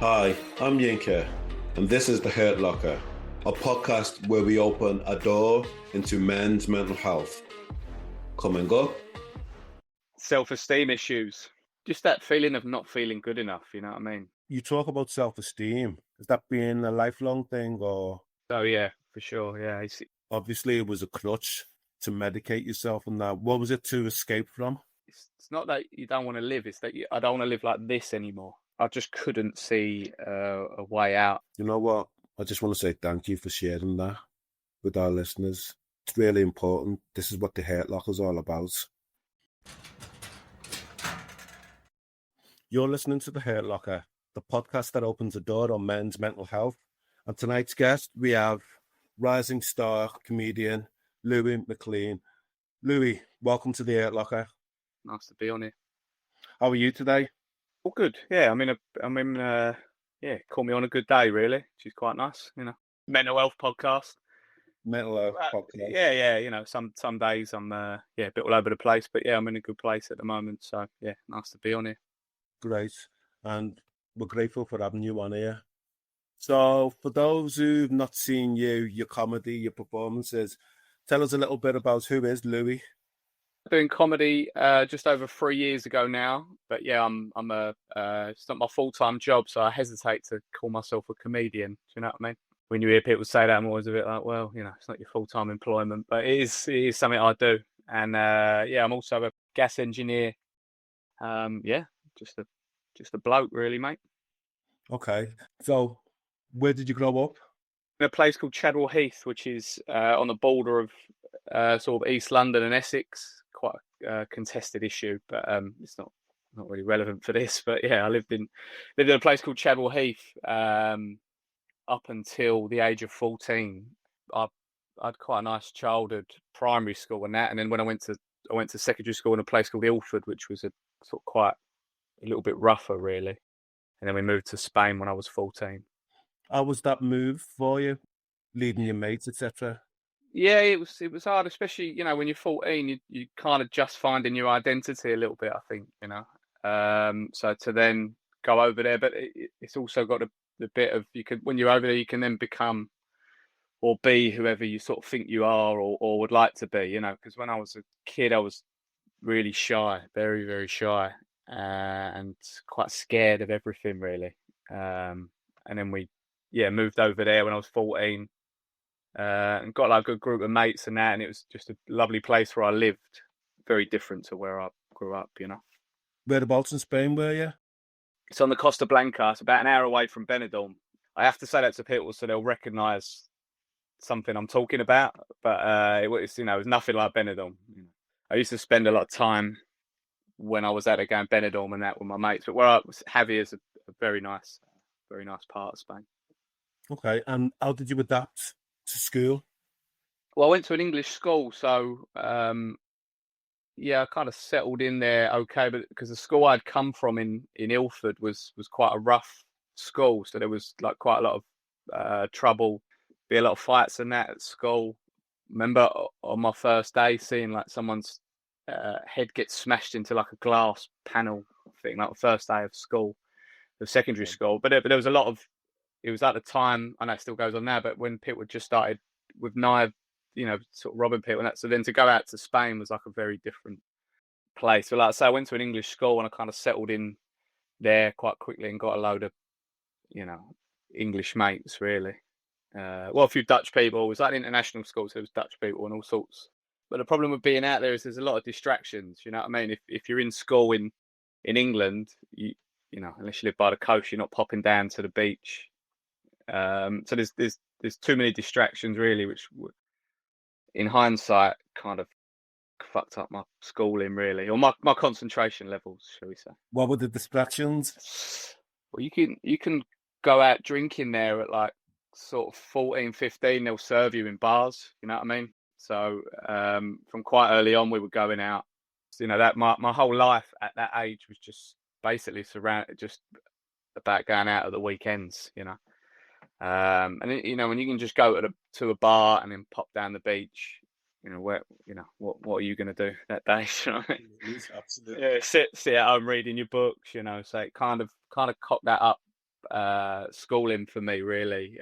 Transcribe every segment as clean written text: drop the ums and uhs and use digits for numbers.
Hi, I'm Yinka, and this is The Hurt Locker, a podcast where we open a door into men's mental health. Come and go. Self-esteem issues. Just that feeling of not feeling good enough, you know what I mean? You talk about self-esteem. Is that being a lifelong thing, or? Oh, yeah, for sure, yeah. Obviously, it was a crutch to medicate yourself and that. What was it to escape from? It's not that you don't want to live, it's that I don't want to live like this anymore. I just couldn't see a way out. You know what? I just want to say thank you for sharing that with our listeners. It's really important. This is what the Hurt Locker is all about. You're listening to The Hurt Locker, the podcast that opens a door on men's mental health. And tonight's guest, we have rising star comedian Louie Mclean. Louie, welcome to The Hurt Locker. Nice to be on here. How are you today? All good. Yeah, call me on a good day, really, which is quite nice, you know. Mental health podcast. Mental health podcast. Yeah, you know, some days I'm a bit all over the place, but yeah, I'm in a good place at the moment. So yeah, nice to be on here. Great. And we're grateful for having you on here. So for those who've not seen you, your comedy, your performances, tell us a little bit about who is Louie. Doing comedy just over 3 years ago now, but yeah, it's not my full-time job, so I hesitate to call myself a comedian. Do you know what I mean? When you hear people say that, I'm always a bit like, well, you know, it's not your full-time employment, but it is something I do. And I'm also a gas engineer. Just a bloke, really, mate. Okay, so where did you grow up? In a place called Chadwell Heath, which is on the border of sort of East London and Essex. Quite a contested issue, but it's not really relevant for this. But yeah, I lived in a place called Chadwell Heath up until the age of 14. I had quite a nice childhood, primary school and that, and then when I went to secondary school in a place called Ilford, which was a sort of quite a little bit rougher, really. And then we moved to Spain when I was 14. How was that move for you, leaving your mates, etc.? Yeah, it was hard, especially, you know, when you're 14, you kind of just finding your identity a little bit, I think, you know. So to then go over there, but it's also got the bit of, when you're over there, you can then become or be whoever you sort of think you are or would like to be, you know. Because when I was a kid, I was really shy, very, very shy, and quite scared of everything, really. And then we moved over there when I was 14. And got like a good group of mates and that, and it was just a lovely place where I lived. Very different to where I grew up, you know. Whereabouts in Spain were you? It's on the Costa Blanca. It's about an hour away from Benidorm. I have to say that to people so they'll recognise something I'm talking about. But it was nothing like Benidorm. I used to spend a lot of time when I was at a game Benidorm and that with my mates. But where I was, Javier is a very nice part of Spain. Okay, and how did you adapt to school? Well, I went to an English school, so I kind of settled in there okay, but because the school I'd come from in Ilford was quite a rough school, so there was like quite a lot of trouble, be a lot of fights and that at school. Remember on my first day seeing like someone's head get smashed into like a glass panel thing, like the first day of school, the secondary school. But there was a lot of, it was at the time, I know it still goes on now, but when people had just started with knives, you know, sort of robbing people and that. So then to go out to Spain was like a very different place. So like I say, I went to an English school and I kind of settled in there quite quickly and got a load of, you know, English mates, really. A few Dutch people. It was like an international school, so there was Dutch people and all sorts. But the problem with being out there is there's a lot of distractions, you know what I mean? If you're in school in England, you know, unless you live by the coast, you're not popping down to the beach. So there's too many distractions, really, which in hindsight kind of fucked up my schooling, really, or my concentration levels, shall we say. What were the distractions? Well, you can go out drinking there at like sort of 14, 15, they'll serve you in bars, you know what I mean? So from quite early on we were going out. So, you know, that my whole life at that age was just basically surrounded just about going out at the weekends, you know. And you know, when you can just go to a bar and then pop down the beach, you know, what are you going to do that day? You know what I mean? Absolutely. Yeah, sit at home reading your books, you know. So it kind of cocked that up schooling for me, really.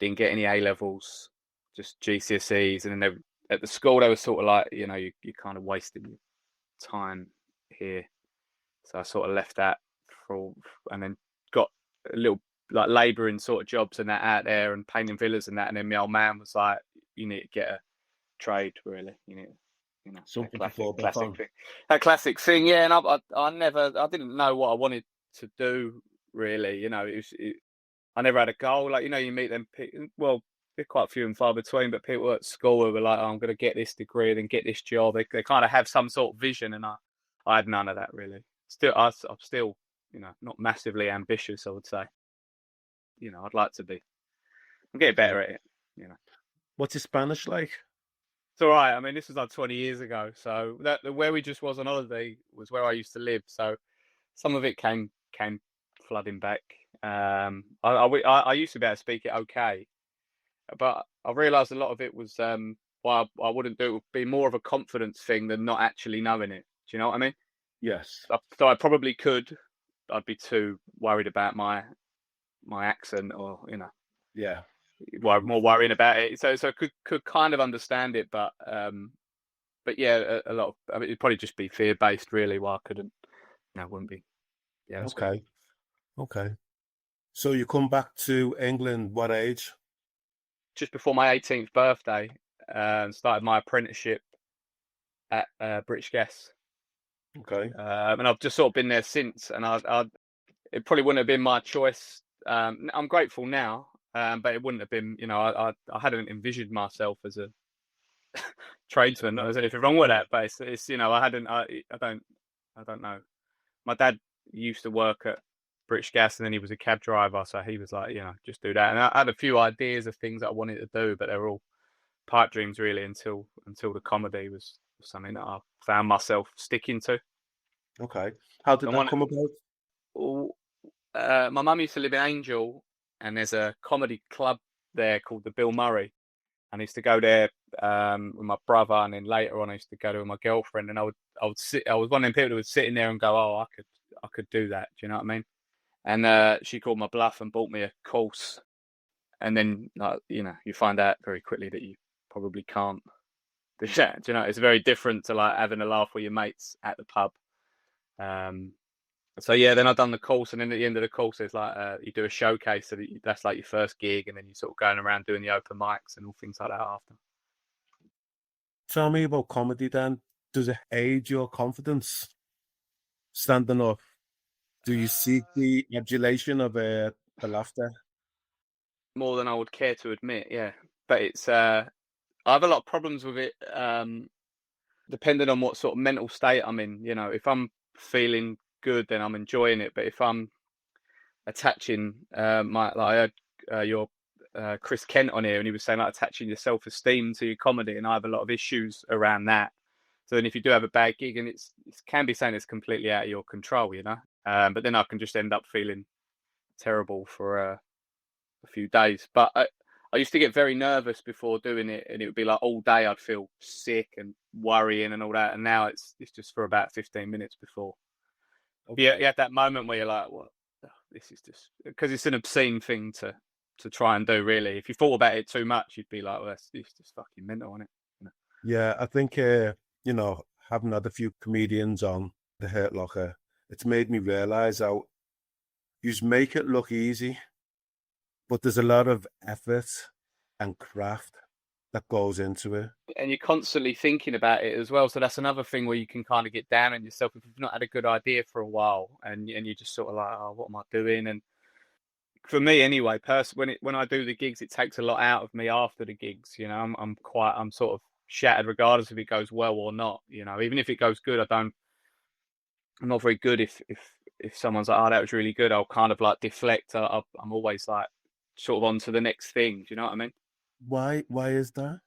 Didn't get any A levels, just GCSEs, and then at the school they were sort of like, you know, you're kind of wasting your time here. So I sort of left that and then got a little like labouring sort of jobs and that out there and painting villas and that. And then my old man was like, you need to get a trade, really. You need, you know, Something that to fall back on. thing. That classic thing, yeah. And I didn't know what I wanted to do, really. You know, I never had a goal. Like, you know, you meet them, well, they're quite few and far between, but people at school who were like, oh, I'm going to get this degree and then get this job. They kind of have some sort of vision, and I had none of that, really. I'm still, you know, not massively ambitious, I would say. You know, I'd like to be. I'm getting better at it, you know. What's your Spanish like? It's all right. I mean, this was like 20 years ago. So where we just was on holiday was where I used to live. So some of it came flooding back. I used to be able to speak it okay, but I realised a lot of it was why I wouldn't do it would be more of a confidence thing than not actually knowing it. Do you know what I mean? Yes. So I probably could. I'd be too worried about my accent, or, you know, Yeah. more worrying about it. So I could kind of understand it, but yeah, a lot of, I mean, it'd probably just be fear based, really. Why I couldn't, you know, wouldn't be. Yeah. Okay. So you come back to England, what age? Just before my 18th birthday, and started my apprenticeship at British Gas. Okay. And I've just sort of been there since, and it probably wouldn't have been my choice. I'm grateful now, but it wouldn't have been, you know, I hadn't envisioned myself as a tradesman. There's anything wrong with that, but it's you know, I don't know. My dad used to work at British Gas, and then he was a cab driver, so he was like, you know, just do that. And I had a few ideas of things that I wanted to do, but they were all pipe dreams, really, until the comedy was something that I found myself sticking to. Okay. How did that come about? My mum used to live in Angel, and there's a comedy club there called the Bill Murray. And I used to go there with my brother, and then later on I used to go there with my girlfriend. And I would sit. I was one of them people who would sit in there and go, "Oh, I could do that." Do you know what I mean? And she called my bluff and bought me a course. And then, you know, you find out very quickly that you probably can't do that. Do you know? It's very different to like having a laugh with your mates at the pub. So yeah, then I've done the course, and then at the end of the course, there's like you do a showcase, so that's like your first gig, and then you sort of going around doing the open mics and all things like that after. Tell me about comedy then. Does it aid your confidence standing up? Do you seek the adulation of the laughter? More than I would care to admit, yeah. But it's I have a lot of problems with it, depending on what sort of mental state I'm in. You know, if I'm feeling good, then I'm enjoying it. But if I'm attaching I had your Chris Kent on here, and he was saying like attaching your self-esteem to your comedy, and I have a lot of issues around that. So then if you do have a bad gig, and it can be saying it's completely out of your control, you know, but then I can just end up feeling terrible for a few days. But I used to get very nervous before doing it, and it would be like all day I'd feel sick and worrying and all that. And now it's just for about 15 minutes before. Okay. You have that moment where you're like, "What? Well, this is just," because it's an obscene thing to try and do. Really, if you thought about it too much, you'd be like, "Well, it's just fucking mental, isn't it?" You know? Yeah, I think you know, having had a few comedians on the Hurt Locker, it's made me realise how you make it look easy, but there's a lot of effort and craft that goes into it. And you're constantly thinking about it as well. So that's another thing where you can kind of get down on yourself if you've not had a good idea for a while, and you're just sort of like, "Oh, what am I doing?" And for me anyway, when I do the gigs, it takes a lot out of me after the gigs. You know, I'm sort of shattered regardless if it goes well or not. You know, even if it goes good, I'm not very good if someone's like, "Oh, that was really good," I'll kind of like deflect. I'm always like sort of on to the next thing. Do you know what I mean? Why is that?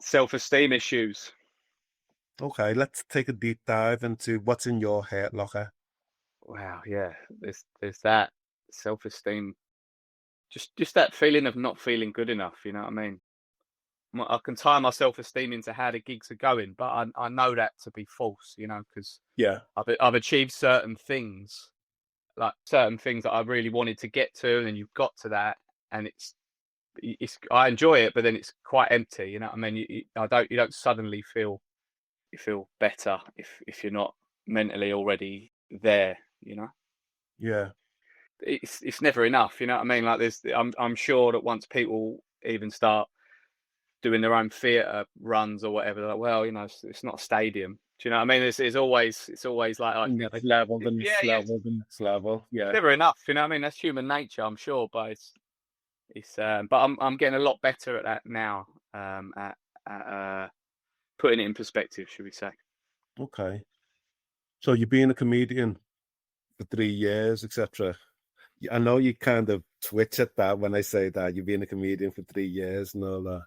Self-esteem issues. Okay, let's take a deep dive into what's in your Hurt Locker. Wow, yeah, there's that self-esteem, just that feeling of not feeling good enough. You know what I mean? I can tie my self-esteem into how the gigs are going, but I know that to be false. You know, because yeah, I've achieved certain things. like certain things that I really wanted to get to, and then you've got to that, and it's I enjoy it, but then it's quite empty. You know what I mean? You don't suddenly feel better if you're not mentally already there. You know? Yeah. It's never enough. You know what I mean? Like I'm sure that once people even start doing their own theatre runs or whatever, they're like, well, you know, it's not a stadium. Do you know what I mean? It's always like Next level, the next yeah, level, the next level. it's Yeah. never enough. You know what I mean? That's human nature, I'm sure, but it's but I'm getting a lot better at that now. At putting it in perspective, should we say? Okay. So you've been a comedian for 3 years, etc. I know you kind of twitch at that when I say that you've been a comedian for 3 years and all that.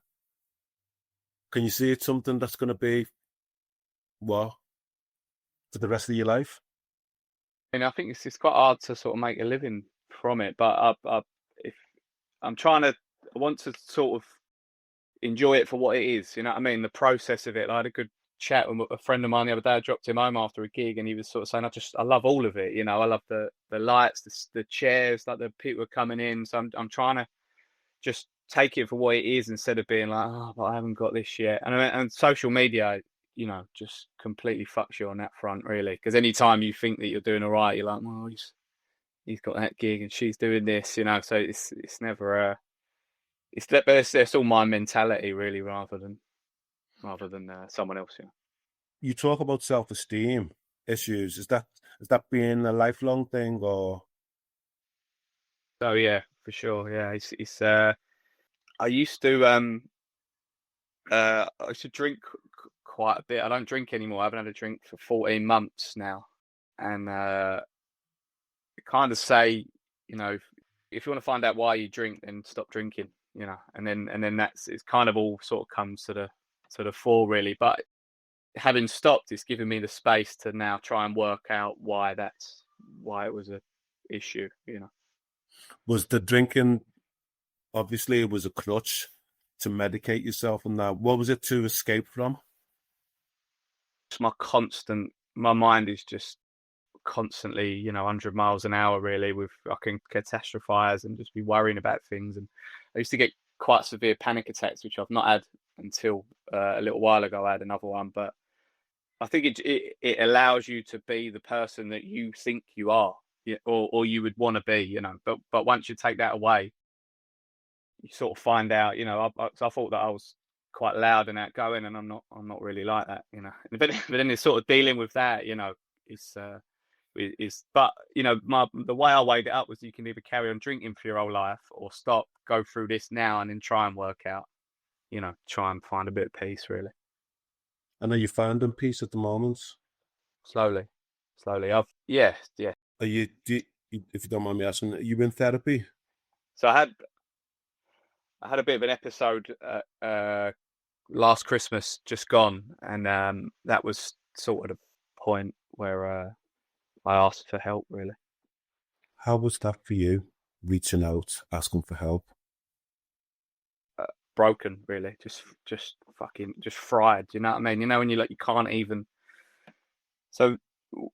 Can you see it's something that's going to be what for the rest of your life? And I think it's quite hard to sort of make a living from it, but if I'm trying to, I want to sort of enjoy it for what it is. You know what I mean? The process of it. I had a good chat with a friend of mine the other day. I dropped him home after a gig, and he was sort of saying, I love all of it. You know, I love the lights, the chairs, like the people are coming in. So I'm trying to just take it for what it is instead of being like, oh, but I haven't got this yet. And social media, you know, just completely fucks you on that front, really. Because anytime you think that you're doing all right, you're like, well, he's got that gig and she's doing this, you know. So it's never it's all my mentality, really, rather than someone else. Yeah. You talk about self-esteem issues. Is that being a lifelong thing or? So yeah, for sure. Yeah, it's I used to drink quite a bit. I don't drink anymore. I haven't had a drink for 14 months now, and kind of say, you know, if you want to find out why you drink, then stop drinking. You know, and then it's kind of all sort of comes to the fore, really. But having stopped, it's given me the space to now try and work out why it was a issue. You know, Was the drinking, obviously it was a crutch to medicate yourself and that. What was it to escape from? it's my mind is just constantly, you know, 100 miles an hour, really, with I can catastrophize and just be worrying about things. And I used to get quite severe panic attacks, which I've not had until a little while ago. I had another one, but I think it allows you to be the person that you think you are, or you would want to be, you know. But once you take that away, you sort of find out, you know. I thought that I was quite loud and outgoing, and I'm not really like that, you know. But then it's sort of dealing with that, you know. But you know, the way I weighed it up was you can either carry on drinking for your whole life or stop, go through this now, and then try and work out, you know, try and find a bit of peace, really. And are you finding peace at the moment? Slowly. Yeah. Are you, if you don't mind me asking, are you in therapy? So I had a bit of an episode last Christmas, just gone, and that was sort of the point where I asked for help, really. How was that for you, reaching out, asking for help? Broken, really, just fucking fried. You know what I mean? You know when you can't even. So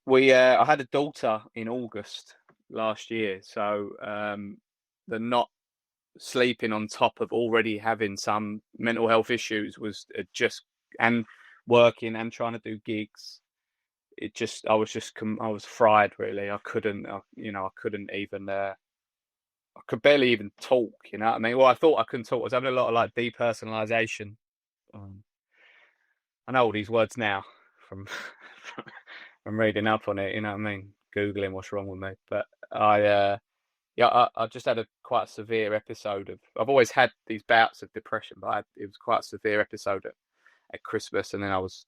I had a daughter in August last year. So the not sleeping on top of already having some mental health issues was and working and trying to do gigs. I was fried, really. I couldn't even. I could barely even talk, you know what I mean? Well, I thought I couldn't talk. I was having a lot of like depersonalization. I know all these words now from reading up on it, you know what I mean? Googling what's wrong with me. But I just had quite a severe episode I've always had these bouts of depression, but it was quite a severe episode at Christmas, and then I was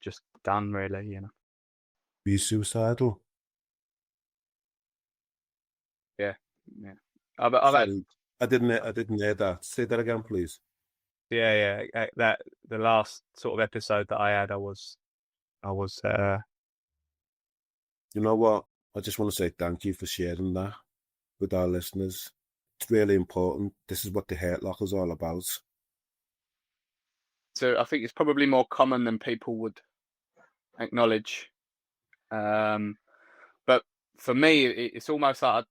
just done, really, you know. Were you suicidal? Yeah. Sorry, I didn't hear that. Say that again, please. Yeah. That the last sort of episode that I had, I was. You know what? I just want to say thank you for sharing that with our listeners. It's really important. This is what the Hurt Locker is all about. So I think it's probably more common than people would acknowledge. But for me, it's almost like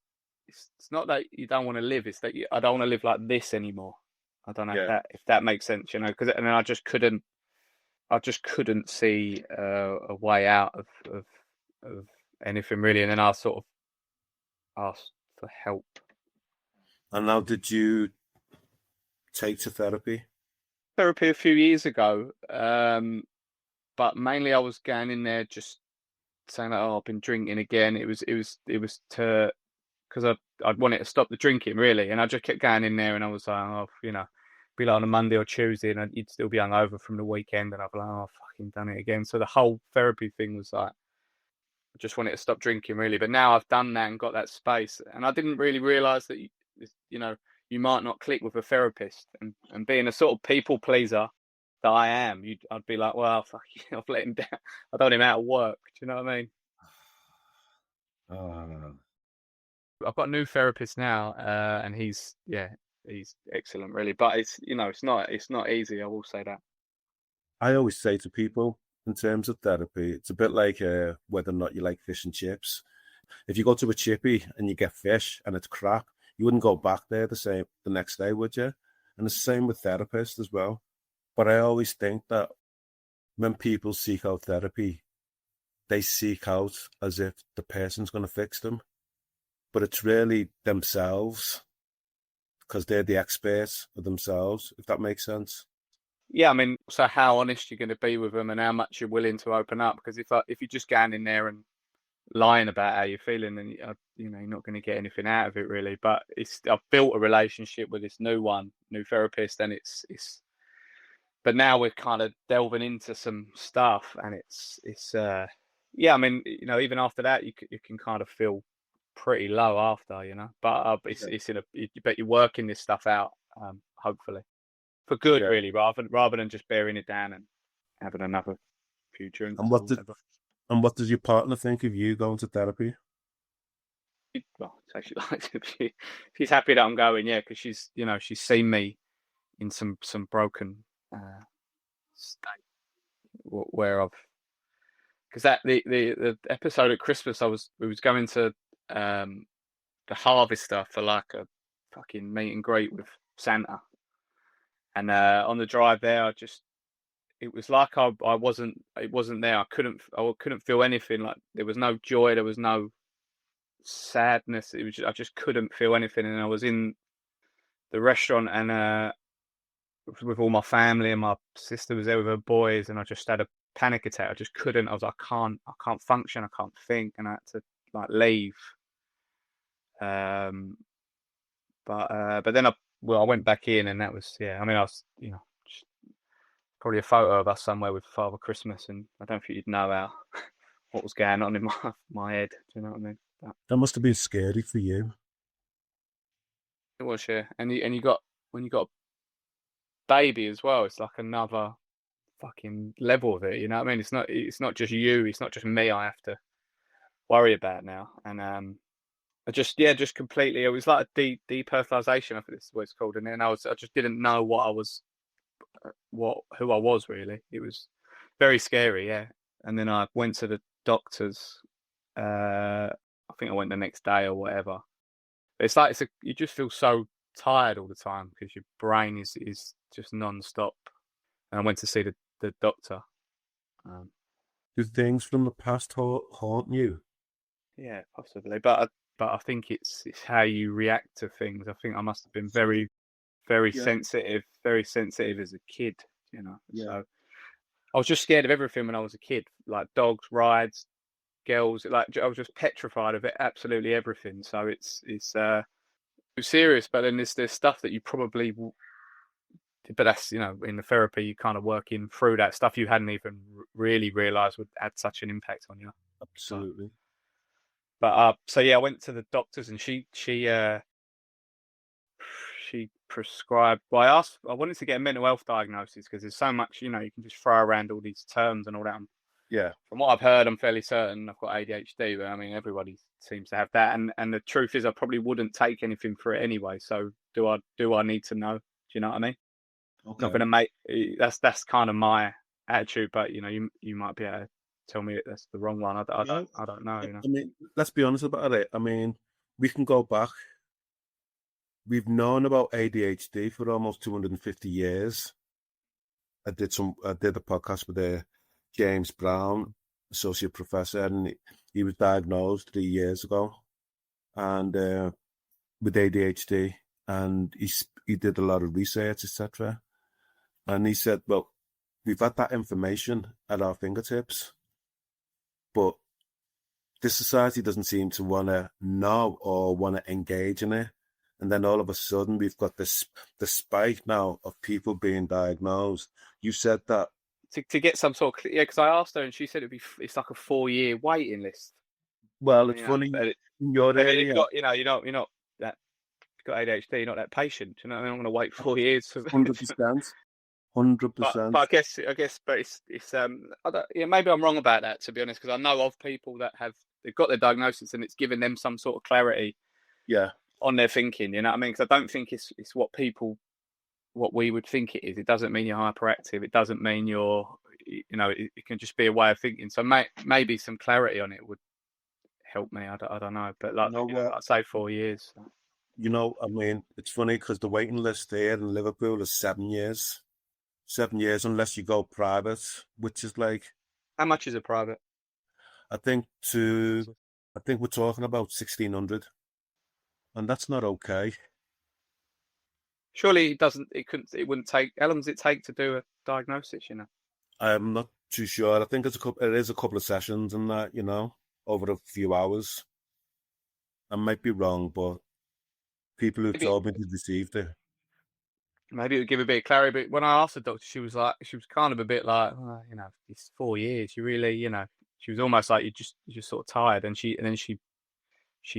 it's not that you don't want to live; it's that I don't want to live like this anymore. I don't know if that makes sense, you know. Because and then I just couldn't see a way out of anything really. And then I sort of asked for help. And now, did you take to therapy? Therapy a few years ago, but mainly I was going in there just saying like, oh, I've been drinking again. It was to because I'd wanted to stop the drinking really, and I just kept going in there, and I was like, oh, you know, be like on a Monday or Tuesday, and you'd still be hungover from the weekend, and I'd be like, oh, I've fucking done it again. So the whole therapy thing was like, I just wanted to stop drinking really, but now I've done that and got that space, and I didn't really realise that you know, you might not click with a therapist, and being a sort of people pleaser that I am, I'd be like, well, fuck you, I've let him down. I don't want him out of work. Do you know what I mean? I've got a new therapist now, and he's excellent, really. But it's it's not easy. I will say that. I always say to people, in terms of therapy, it's a bit like whether or not you like fish and chips. If you go to a chippy and you get fish and it's crap, you wouldn't go back there the next day, would you? And it's the same with therapists as well. But I always think that when people seek out therapy, they seek out as if the person's going to fix them. But it's really themselves, because they're the experts of themselves, if that makes sense. Yeah, I mean, so how honest you're going to be with them and how much you're willing to open up. Because if you're just going in there and lying about how you're feeling, then you're not going to get anything out of it really. But I've built a relationship with this new therapist, and but now we're kind of delving into some stuff, and yeah, I mean, even after that, you can kind of feel pretty low after, but but you're working this stuff out, hopefully for good, really, rather than just bearing it down and having another few drinks. And what does your partner think of you going to therapy? Well, so she's happy that I'm going, yeah, because she's seen me in some broken state where because that the episode at Christmas we was going to the Harvester for like a fucking meet and greet with Santa, and on the drive there it was like I wasn't there. I couldn't feel anything. Like there was no joy, there was no sadness. I just couldn't feel anything. And I was in the restaurant and with all my family, and my sister was there with her boys, and I just had a panic attack. I just couldn't. I was like, I can't function. I can't think, and I had to like leave. But then I went back in, and that was I mean, I was probably a photo of us somewhere with Father Christmas, and I don't think you'd know what was going on in my head. Do you know what I mean? That must have been scary for you. It was, yeah. And when you got a baby as well, it's like another fucking level of it. You know what I mean? It's not just you. It's not just me. I have to worry about now. And I just completely. It was like a depersonalization. I think this is what it's called. And then I just didn't know who I was really. It was very scary, yeah. And then I went to the doctors. I think I went the next day or whatever. It's like you just feel so tired all the time because your brain is just non-stop. And I went to see the doctor. Do things from the past haunt you? Yeah, possibly, but I think it's how you react to things. I think I must have been very, very sensitive as a kid. So I was just scared of everything when I was a kid, like dogs, rides, girls. Like I was just petrified of it, absolutely everything. So it's serious. But then there's stuff that you probably, but that's in the therapy you kind of working through that stuff you hadn't even really realised would have such an impact on you. Absolutely. But so yeah, I went to the doctors, and she prescribed. Well, I wanted to get a mental health diagnosis because there's so much, you can just throw around all these terms and all that. Yeah. From what I've heard, I'm fairly certain I've got ADHD, but I mean, everybody seems to have that. And the truth is, I probably wouldn't take anything for it anyway. So do I need to know? Do you know what I mean? Okay. Not going to make that's kind of my attitude, but you might be able to tell me that's the wrong one. I don't know. You know. I mean, let's be honest about it. I mean, we can go back. We've known about ADHD for almost 250 years. I did a podcast with James Brown, associate professor, and he was diagnosed 3 years ago, and with ADHD, and he did a lot of research, etc. And he said, well, we've had that information at our fingertips, but this society doesn't seem to want to know or want to engage in it. And then all of a sudden, we've got the spike now of people being diagnosed. You said that to get some sort of because I asked her and she said it's like a 4-year waiting list. Well, it's funny. In your area, you're not that you've got ADHD. You're not that patient. You know, I'm going to wait 4 years. 100%. But I guess, but it's maybe I'm wrong about that, to be honest, because I know of people that they've got their diagnosis and it's given them some sort of clarity. Yeah. On their thinking, you know what I mean? Because I don't think it's what we would think it is. It doesn't mean you're hyperactive. It doesn't mean it can just be a way of thinking. So maybe some clarity on it would help me. I don't know, but I'd say 4 years. You know, I mean, it's funny because the waiting list here in Liverpool is 7 years. 7 years unless you go private, which is like. How much is a private? I think we're talking about 1,600. And that's not okay. Surely it wouldn't take. How long does it take to do a diagnosis? You know, I'm not too sure. I think it is a couple of sessions and that, you know, over a few hours. I might be wrong, but people who told me they'd received it. Maybe it would give a bit of clarity. But when I asked the doctor, she was kind of a bit like, oh, you know, it's 4 years. You really, you know, she was almost like you're just sort of tired. And then she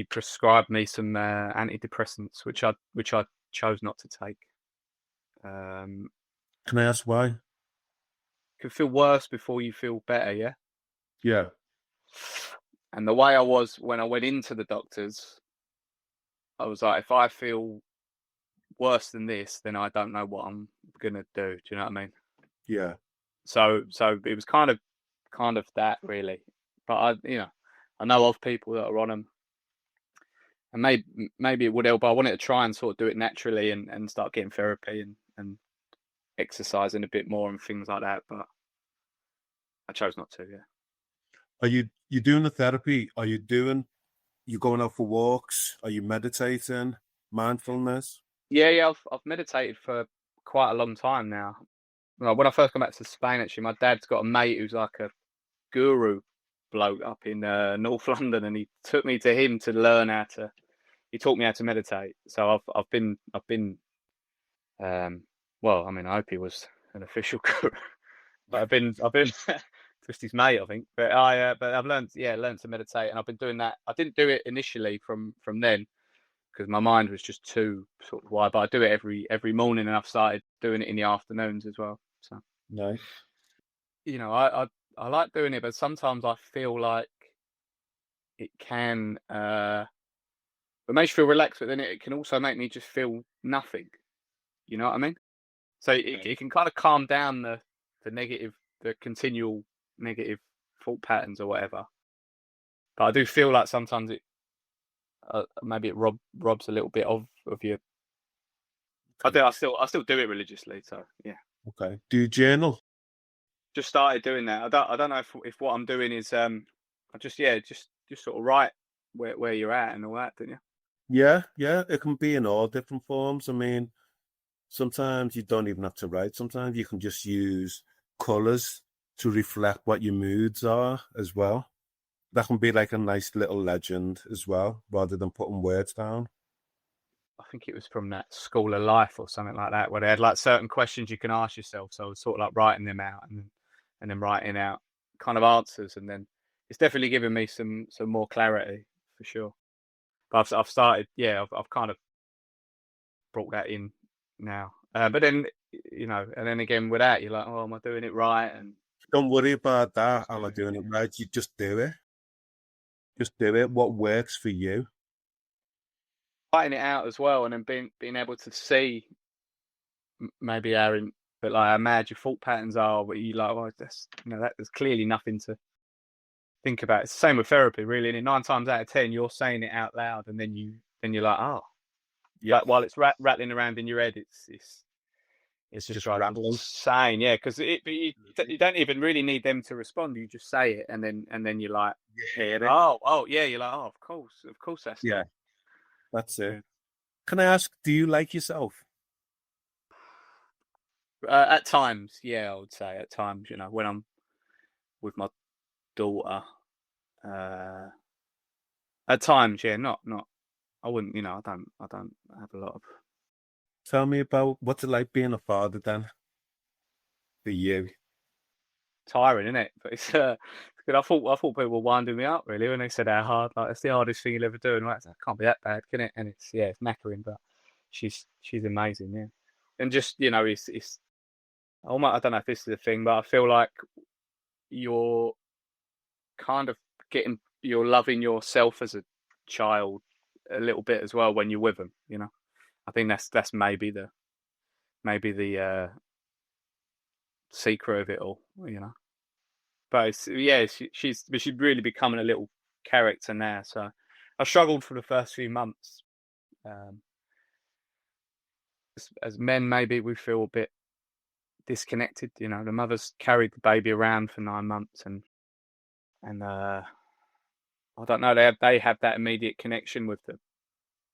prescribed me some antidepressants, which I chose not to take. Can I ask why? You can feel worse before you feel better, yeah? Yeah. And the way I was when I went into the doctors, I was like, if I feel worse than this, then I don't know what I'm going to do. Do you know what I mean? Yeah. So it was kind of that, really. But I know of people that are on them. And maybe it would help. I wanted to try and sort of do it naturally and start getting therapy and exercising a bit more and things like that. But I chose not to. Yeah. Are you doing the therapy? Are you going out for walks? Are you meditating? Mindfulness? Yeah. I've meditated for quite a long time now. Well, when I first got back to Spain, actually, my dad's got a mate who's like a guru bloke up in North London, and he took me to him to learn he taught me how to meditate. So I've been well, I mean, I hope he was an official guru, but I've been just his mate, I think. But I've learned to meditate, and I've been doing that. I didn't do it initially from then because my mind was just too sort of wide, but I do it every morning, and I've started doing it in the afternoons as well. So nice. You know, I like doing it, but sometimes I feel like it can it makes you feel relaxed, but then it can also make me just feel nothing. You know what I mean? So it can kind of calm down the continual negative thought patterns or whatever. But I do feel like sometimes it maybe it robs a little bit of you. I still do it religiously. So yeah. Okay. Do you journal? Just started doing that. I don't know if what I'm doing is I just sort of write where you're at and all that, don't you? Yeah. It can be in all different forms. I mean, sometimes you don't even have to write. Sometimes you can just use colours to reflect what your moods are as well. That can be like a nice little legend as well, rather than putting words down. I think it was from that School of Life or something like that, where they had like certain questions you can ask yourself. So I was sort of like writing them out and then writing out kind of answers, and then it's definitely given me some more clarity for sure. But I've started, I've kind of brought that in now. But then, you know, and then again with that, you're like, oh, am I doing it right? And don't worry about that. Am I doing it right? You just do it. Just do it. What works for you? Writing it out as well, and then being able to see maybe how mad your thought patterns are, but you like, well, there's clearly nothing to think about it. It's the same with therapy, really. And 9 times out of 10, you're saying it out loud, and then you're like, oh, Yeah. like, while it's rattling around in your head, it's just driving rattling. insane. Yeah, because you don't even really need them to respond. You just say it, and then you're like, You hear it. oh yeah, you're like, oh, of course, that's Yeah. That's it. Yeah. Can I ask, do you like yourself? At times, yeah, I would say at times, when I'm with my daughter, at times, yeah, not. I wouldn't, I don't have a lot of. Tell me about what's it like being a father then for you. Tiring, isn't it? But it's good. I thought people were winding me up really when they said how hard. Like, it's the hardest thing you'll ever do, and like, it can't be that bad, can it? And it's knackering, but she's amazing, yeah. And just it's almost, I don't know if this is a thing, but I feel like you're kind of you're loving yourself as a child a little bit as well when you're with them. I think that's maybe the secret of it all. But she's really becoming a little character now. So I struggled for the first few months. As men, maybe we feel a bit disconnected. The mother's carried the baby around for 9 months, and I don't know. They have that immediate connection with the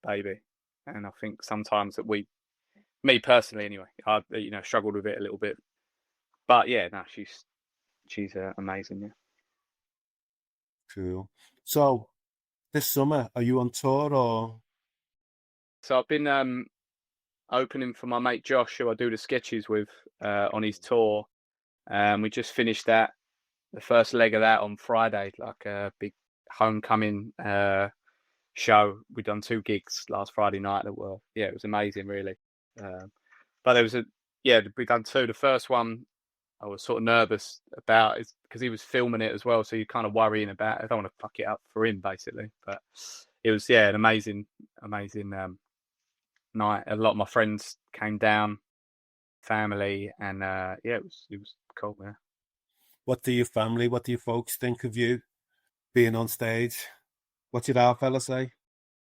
baby, and I think sometimes that me personally, anyway, I struggled with it a little bit. But yeah, no, she's amazing. Yeah. Cool. So this summer, are you on tour or? So I've been opening for my mate Josh, who I do the sketches with, on his tour. We just finished the first leg of that on Friday, like a big homecoming show. We'd done 2 gigs last Friday night that were, it was amazing, really. But there was we'd done 2. The first one I was sort of nervous about it because he was filming it as well, so you're kind of worrying about it. I don't want to fuck it up for him, basically. But it was an amazing night. A lot of my friends came down, family, and it was cool, man. What do your folks think of you being on stage? What did our fella say?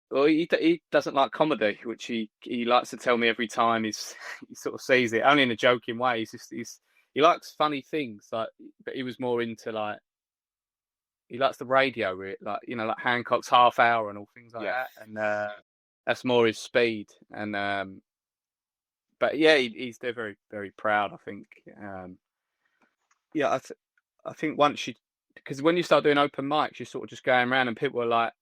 Well, he doesn't like comedy, which he likes to tell me every time he sort of sees it, only in a joking way. He likes funny things, but he was more into, like, he likes the radio, like like Hancock's Half Hour and all things like that, and that's more his speed. And but yeah, they're very, very proud, I think. I think once because when you start doing open mics, you're sort of just going around and people are like,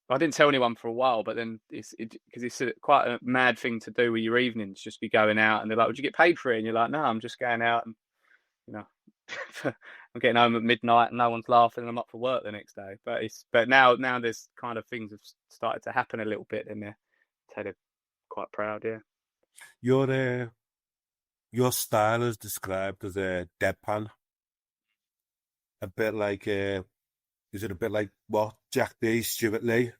I didn't tell anyone for a while, but then because it's quite a mad thing to do with your evenings, just be going out, and they're like, would you get paid for it? And you're like, no, I'm just going out, and I'm getting home at midnight and no one's laughing, and I'm up for work the next day. But now there's kind of things have started to happen a little bit, and they're quite proud. Yeah. Your style is described as a deadpan. A bit like is it a bit like what Jack D, Stuart Lee? A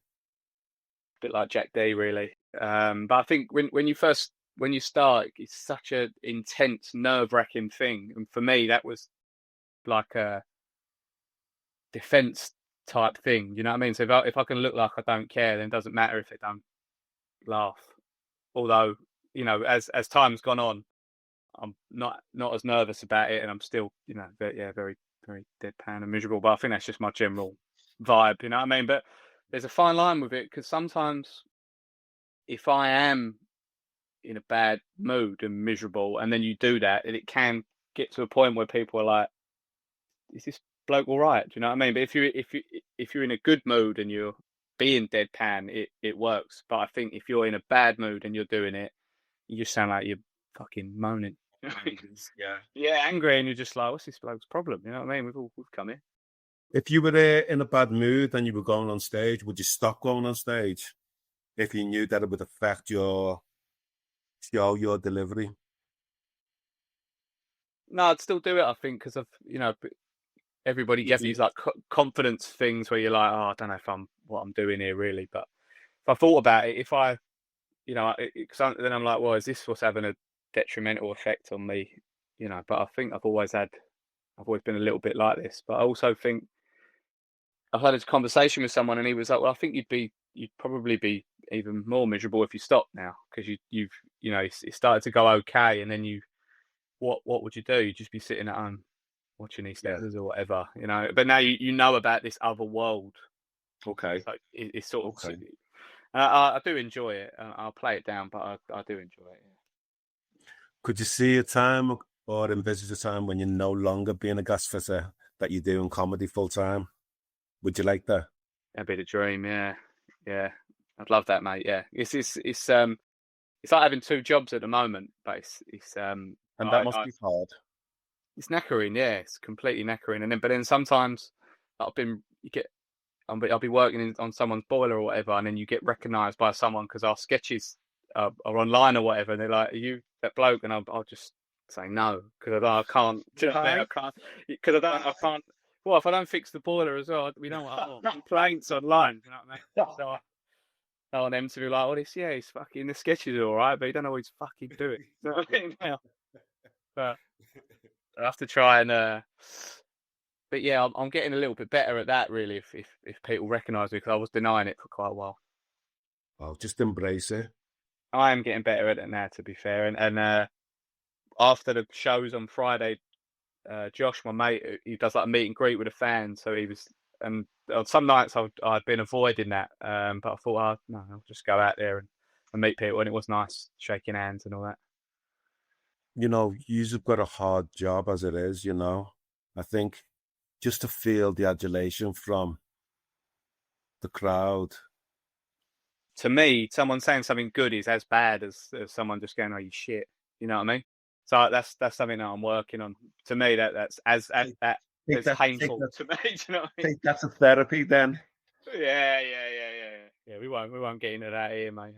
bit like Jack D, really. But I think when you start, it's such a intense, nerve-wracking thing, and for me that was like a defense type thing. You know what I mean? So if I can look like I don't care, then it doesn't matter if they don't laugh. Although, as time's gone on, I'm not as nervous about it, and I'm still, very, very deadpan and miserable. But I think that's just my general vibe. You know what I mean? But there's a fine line with it, because sometimes if I am in a bad mood and miserable, and then you do that, and it can get to a point where people are like, is this bloke all right? Do you know what I mean? But if you're in a good mood and you're being deadpan, it works. But I think if you're in a bad mood and you're doing it, you just sound like you're fucking moaning. Angry, and you're just like, what's this bloke's problem? You know what I mean? We've come here. If you were in a bad mood and you were going on stage, would you stop going on stage if you knew that it would affect your show, your delivery? No, I'd still do it, I think, because everybody gets these like confidence things where you're like, oh, I don't know what I'm doing here really. But if I thought about it, then I'm like, well, is this what's having a detrimental effect on me? But I think I've always been a little bit like this. But I also think I've had a conversation with someone, and he was like, "Well, I think you'd probably be even more miserable if you stopped now, because you've it started to go okay, and then what would you do? You'd just be sitting at home watching EastEnders or whatever, But now you know about this other world. Okay. So it's sort of. Okay. I do enjoy it. I'll play it down, but I do enjoy it. Yeah. Could you see a time or envisage a time when you're no longer being a gas fitter, that you're doing comedy full time? Would you like that? That'd be the dream. Yeah. I'd love that, mate. Yeah. It's like having two jobs at the moment, but And that must be hard. It's knackering. Yeah, it's completely knackering. But then sometimes I'll be working on someone's boiler or whatever, and then you get recognised by someone because our sketches are online or whatever, and they're like, "Are you that bloke?" And I'll just say no, because I can't. Do you know what I mean? I can't, because I can't. Well, if I don't fix the boiler as well, we don't want complaints online. You know what I mean? So I want them to be like, "Oh, he's fucking, the sketches are all right, but he don't know what he's fucking doing." You know what I mean? But I have to try and. But yeah, I'm getting a little bit better at that, really. If people recognise me, because I was denying it for quite a while. Well, just embrace it. I am getting better at it now, to be fair. And after the shows on Friday, Josh, my mate, he does like a meet and greet with the fans. So he was, and on some nights I'd been avoiding that, but I thought, no, I'll just go out there and meet people, and it was nice shaking hands and all that. You've got a hard job as it is. I think just to feel the adulation from the crowd. To me, someone saying something good is as bad as someone just going, "Oh, you shit." You know what I mean? So that's something that I'm working on. To me, that's as painful to me. Do you know what I mean? Think that's a therapy then. Yeah. We won't get into that here, mate.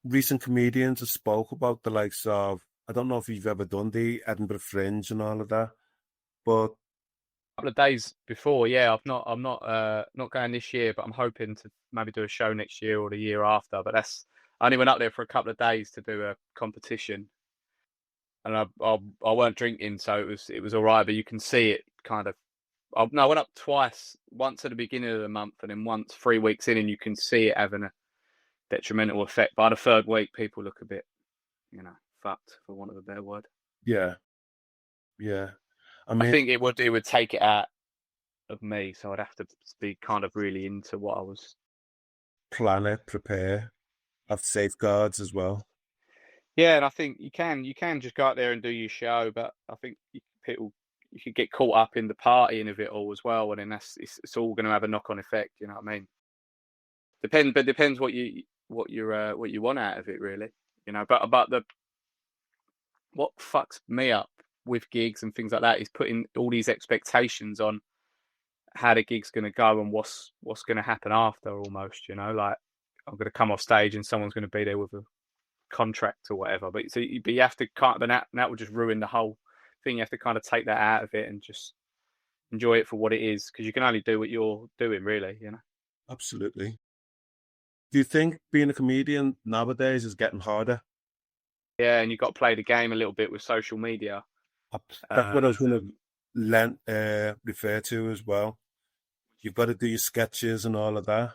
Recent comedians have spoke about the likes of, I don't know if you've ever done the Edinburgh Fringe and all of that, but a couple of days before, yeah, I'm not going this year, but I'm hoping to maybe do a show next year or the year after. But I only went up there for a couple of days to do a competition, and I weren't drinking, so it was all right. But you can see it kind of. I went up twice, once at the beginning of the month, and then once 3 weeks in, and you can see it having a detrimental effect. By the third week, people look a bit, fucked, for want of a better word. Yeah. I think it would take it out of me, so I'd have to be kind of really into what I was. Plan it, prepare, have safeguards as well. Yeah, and I think you can just go out there and do your show, but I think you could get caught up in the partying of it all as well, and then it's all going to have a knock-on effect. You know what I mean? Depends what you want out of it, really. But what fucks me up with gigs and things like that is putting all these expectations on how the gig's going to go and what's going to happen after, almost, like I'm going to come off stage and someone's going to be there with a contract or whatever, but you have to that will just ruin the whole thing. You have to kind of take that out of it and just enjoy it for what it is, because you can only do what you're doing, really. Absolutely. Do you think being a comedian nowadays is getting harder? Yeah, and you've got to play the game a little bit with social media. That's what I was going to refer to as well. You've got to do your sketches and all of that.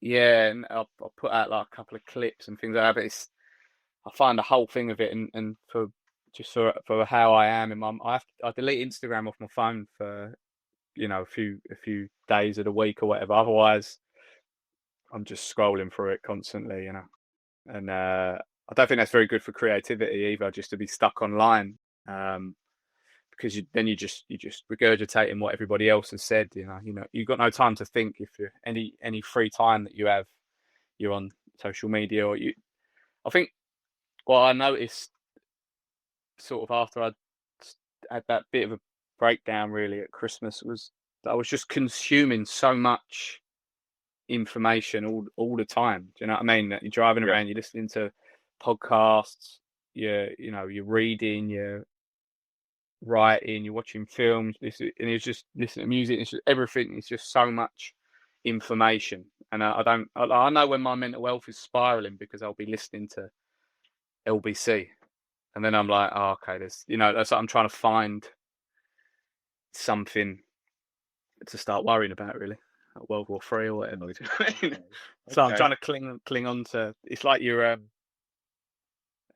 Yeah, and I'll put out like a couple of clips and things like that. But I find the whole thing of it, and for how I am, I delete Instagram off my phone for a few days of the week or whatever. Otherwise, I'm just scrolling through it constantly, and I don't think that's very good for creativity either, just to be stuck online, because you're just regurgitating what everybody else has said. You've got no time to think. If you're any free time that you have, you're on social media, I think what I noticed sort of after I had that bit of a breakdown really at Christmas was that I was just consuming so much information all the time. Do you know what I mean? That you're driving around, you're listening to podcasts, you're reading, you're writing, you're watching films, and it's just listening to music. It's just everything. It's just so much information, and I know when my mental health is spiraling because I'll be listening to LBC, and then I'm like, oh, okay, that's what I'm trying to find, something to start worrying about, really, like World War III or whatever. Do you know what I mean? So I'm trying to cling on to. It's like you're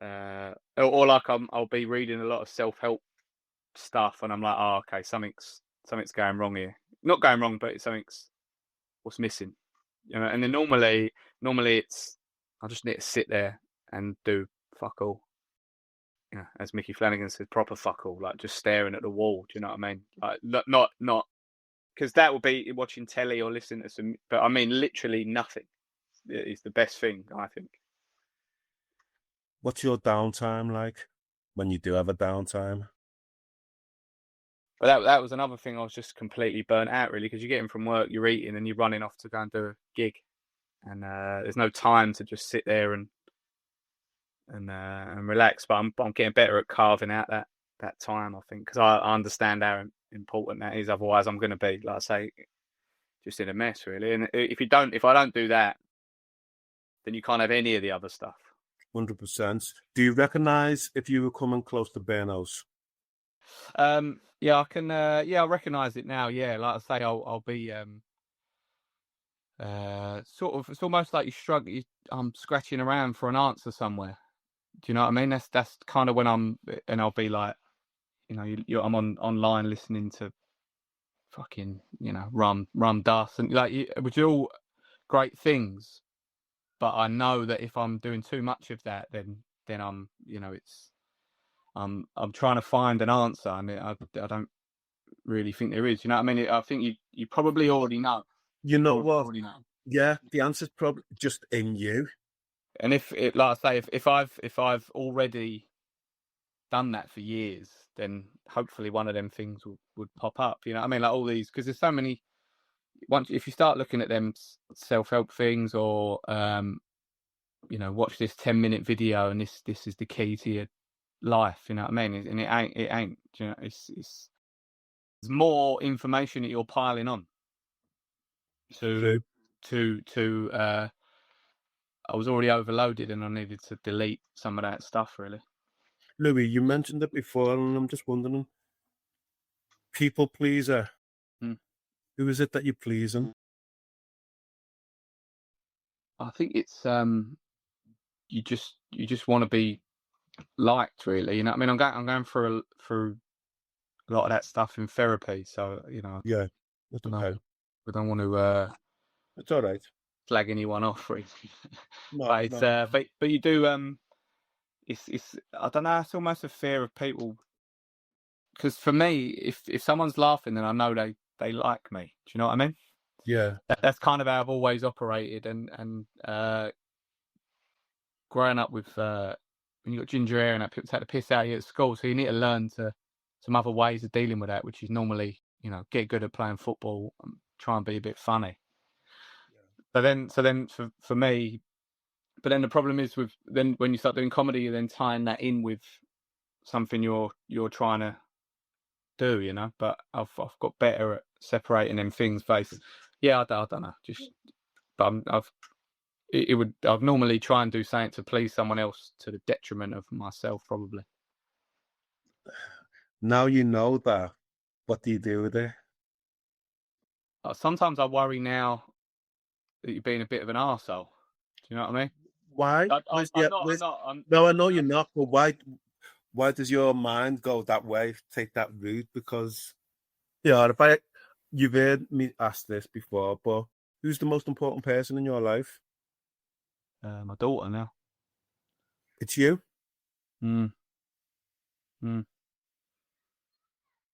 or like I'll be reading a lot of self-help stuff, and I'm like, oh, okay, something's going wrong here. Not going wrong, but something's what's missing. You know, and then normally it's I just need to sit there and do fuck all. You know, as Mickey Flanagan says, proper fuck all, like just staring at the wall. Do you know what I mean? Like not because that would be watching telly or listening to some. But I mean, literally nothing is the best thing, I think. What's your downtime like when you do have a downtime? But that was another thing. I was just completely burnt out, really, because you're getting from work, you're eating, and you're running off to go and do a gig, and there's no time to just sit there and relax. But I'm getting better at carving out that time, I think, because I understand how important that is. Otherwise, I'm going to be, like I say, just in a mess, really. And if I don't do that, then you can't have any of the other stuff. 100%. Do you recognise if you were coming close to burnout? Yeah, I can. I recognise it now. Yeah, like I say, I'll be sort of. It's almost like you struggle. I'm scratching around for an answer somewhere. Do you know what I mean? That's kind of when I'll be like, you know, I'm online listening to fucking, you know, Rum Dust and like, which are all great things, but I know that if I'm doing too much of that, then I'm, you know, I'm trying to find an answer, and I don't really think there is. You know what I mean? I think you probably already know. You know what? Already know. Yeah, the answer's probably just in you. And if it, like I say, if I've already done that for years, then hopefully one of them things would pop up. You know what I mean? Like all these, because there's so many. Once if you start looking at them self-help things, or you know, watch this 10-minute video, and this is the key to your life. You know what I mean? And it ain't. You know, it's there's more information that you're piling on. To I was already overloaded, and I needed to delete some of that stuff, really. Louis, you mentioned it before, and I'm just wondering, people pleaser. Who is it that you're pleasing? I think it's you just want to be liked, really. You know what I mean? I'm going through a lot of that stuff in therapy, so you know. Yeah, that's okay. We don't want to. It's all right. Flag anyone off, really. No, but it's but you do it's I don't know. It's almost a fear of people, because for me, if someone's laughing, then I know they like me. Do you know what I mean? Yeah. That's kind of how I've always operated, and growing up with when you got ginger hair and that, people take the piss out of you at school, so you need to learn some other ways of dealing with that, which is normally, you know, get good at playing football and try and be a bit funny. Yeah. So then for me, but then the problem is then when you start doing comedy, you're then tying that in with something you're trying to do, you know. But I've got better at separating them things. But yeah, I don't know. But I'd normally try and do something to please someone else to the detriment of myself, probably. Now you know that. What do you do with it? Sometimes I worry now that you're being a bit of an arsehole. Do you know what I mean? Why? No, I know you're not. But why does your mind go that way? Take that route? Because you've heard me ask this before, but who's the most important person in your life? My daughter now. It's you.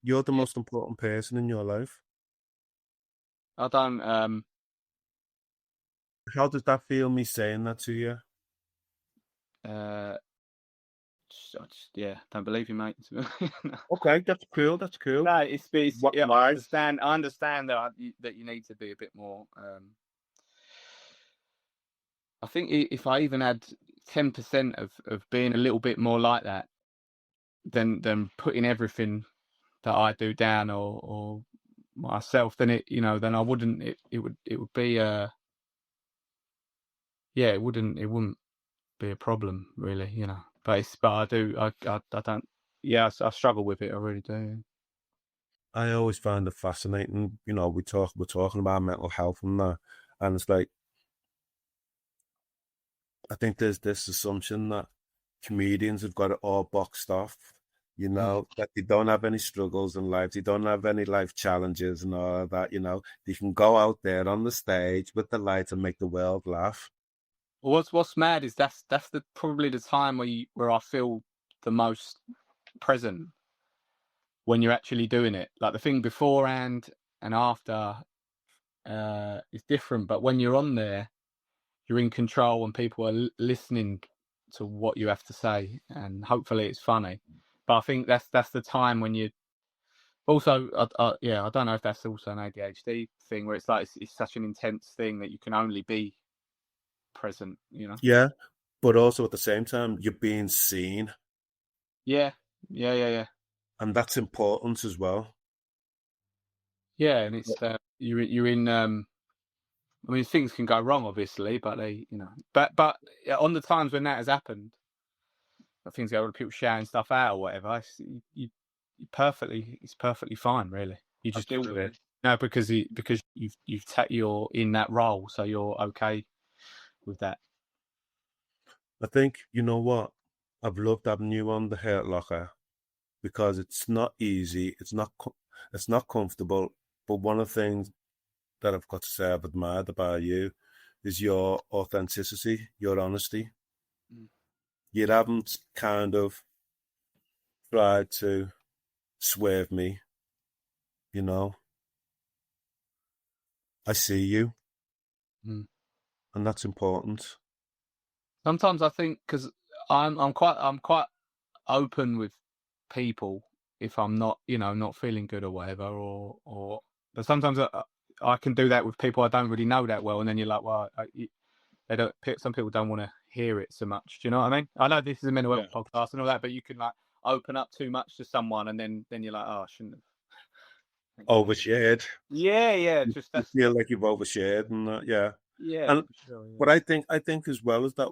You're the most important person in your life. I don't. How does that feel, me saying that to you? Don't believe you, mate. Okay, that's cool. That's cool. No, I understand that you need to be a bit more. I think if I even had 10% of being a little bit more like that, than putting everything that I do down or myself, then then I wouldn't. It would be it wouldn't be a problem, really, you know. But I don't. Yeah, I struggle with it. I really do. I always find it fascinating. You know, we're talking about mental health and that, and it's like I think there's this assumption that comedians have got it all boxed off. You know, that they don't have any struggles in life, they don't have any life challenges and all of that. You know, they can go out there on the stage with the light and make the world laugh. Well, what's mad is that's probably the time where I feel the most present when you're actually doing it. Like the thing beforehand and after is different, but when you're on there, you're in control and people are listening to what you have to say, and hopefully it's funny. But I think that's the time when you also, I don't know if that's also an ADHD thing where it's like it's such an intense thing that you can only be present, you know. Yeah, but also at the same time, you're being seen, Yeah. and that's important as well. Yeah, and it's you're in. I mean, things can go wrong, obviously, but but on the times when that has happened, things go, people shouting stuff out or whatever. It's perfectly fine, really. You just deal with it. No, because you're in that role, so you're okay with that. I think, you know what? I've loved having you on the Hurt Locker because it's not easy. It's not comfortable. But one of the things that I've got to say I've admired about you is your authenticity, your honesty. You haven't kind of tried to swerve me, you know. I see you, and that's important. Sometimes I think because I'm quite open with people if I'm not not feeling good or whatever, or but sometimes I can do that with people I don't really know that well, and then you're like, well, some people don't want to hear it so much. Do you know what I mean? I know this is a mental health podcast and all that, but you can like open up too much to someone, and then you're like, oh, I shouldn't have Overshared. Yeah. Just you feel like you've overshared, and yeah. And sure, yeah. what I think as well is that